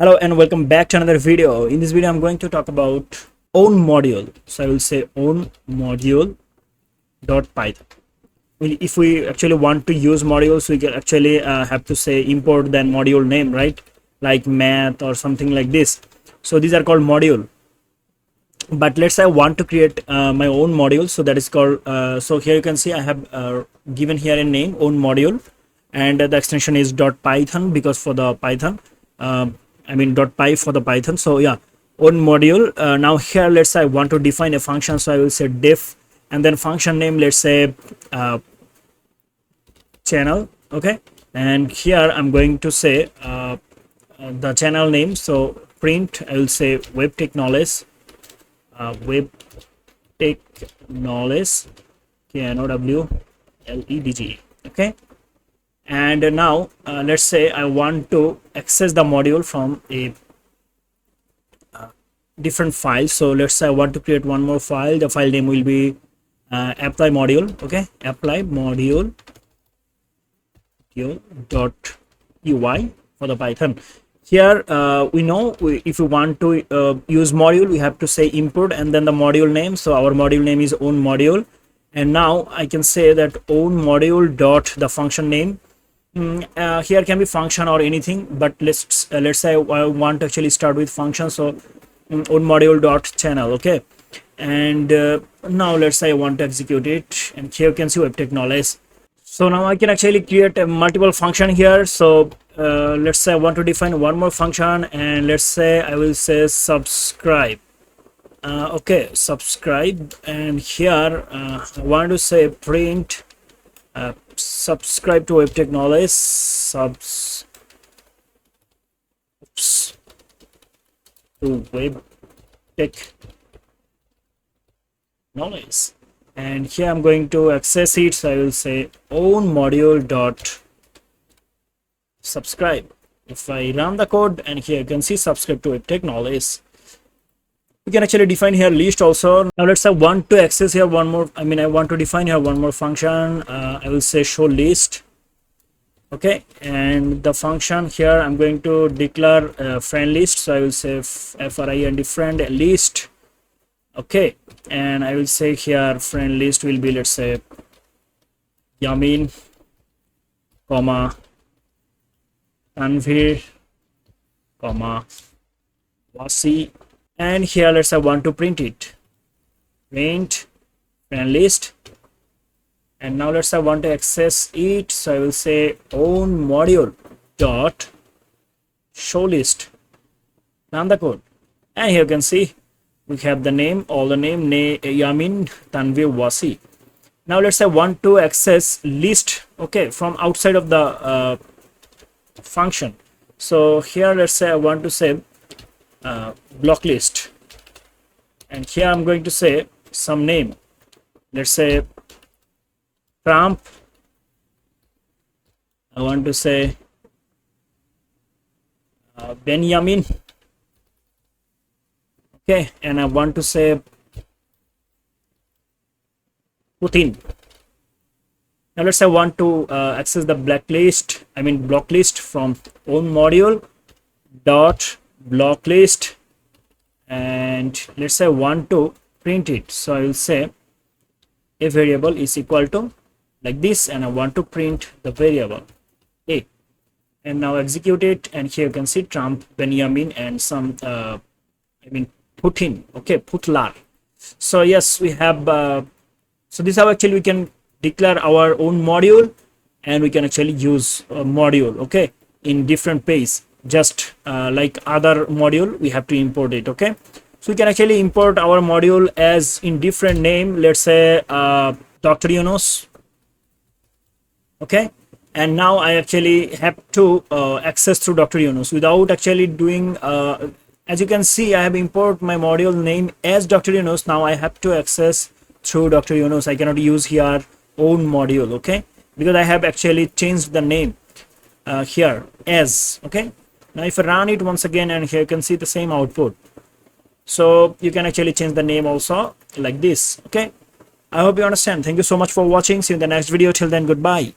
Hello and welcome back to another video. In this video I'm going to talk about own module. So I will say own module dot python. If we actually want to use modules, we can actually have to say import then module name, right? Like math or something like this. So these are called module. But let's say I want to create my own module. So that is called so here you can see I have given here a name own module, and the extension is .python because for the Python. I mean .py for the Python. So yeah, own module. Now here let's say I want to define a function, so I will say def and then function name, let's say channel. Okay, and here I'm going to say the channel name. So print, I will say web tech knowledge, web tech knowledge, KNOWLEDGE. Okay, and now let's say I want to access the module from a different file. So let's say I want to create one more file. The file name will be apply module. Okay, apply module dot UI for the Python. Here we know if we want to use module, we have to say import and then the module name. So our module name is own module, and now I can say that own module dot the function name. Here can be function or anything, but let's say I want to actually start with function. So own module dot channel. Okay, and now let's say I want to execute it, and here you can see web tech knowledge. So now I can actually create a multiple function here. So let's say I want to define one more function, and let's say I will say subscribe. Okay, subscribe, and here I want to say print subscribe to web tech knowledge to web tech knowledge, and here I'm going to access it. So I will say own module dot subscribe. If I run the code, and here you can see subscribe to web tech knowledge. We can actually define here list also. Now let's say I want to access here one more, I want to define here one more function. I will say show list. Okay, and the function here I'm going to declare friend list. So I will say friend friend list. Okay, and I will say here friend list will be, let's say, Yamin, comma Tanvir, comma Wasi. And here let's say I want to print it, print friend list, and now let's say I want to access it. So I will say own module dot show list, run the code, and here you can see we have the name, all the name, Yamin, Tanvir, Wasi. Now let's say I want to access list, okay, from outside of the function. So here let's say I want to say block list, and here I'm going to say some name, let's say Trump. I want to say Benjamin. Okay, and I want to say Putin. Now let's say I want to access the block list from own module dot block list, and let's say I want to print it. So I will say a variable is equal to like this, and I want to print the variable a, and now execute it, and here you can see Trump, Benjamin, and some Putin. Okay, Putlar. So yes, we have so this is how actually we can declare our own module, and we can actually use a module, okay, in different pace. Just like other module, we have to import it. Okay, so we can actually import our module as in different name, let's say Dr. Yunus. Okay, and now I actually have to access through Dr. Yunus without actually doing as you can see I have imported my module name as Dr. Yunus. Now I have to access through Dr. Yunus. I cannot use here own module, okay, because I have actually changed the name here as. Okay, now if I run it once again, and here you can see the same output. So you can actually change the name also like this. Okay, I hope you understand. Thank you so much for watching. See you in the next video. Till then, goodbye.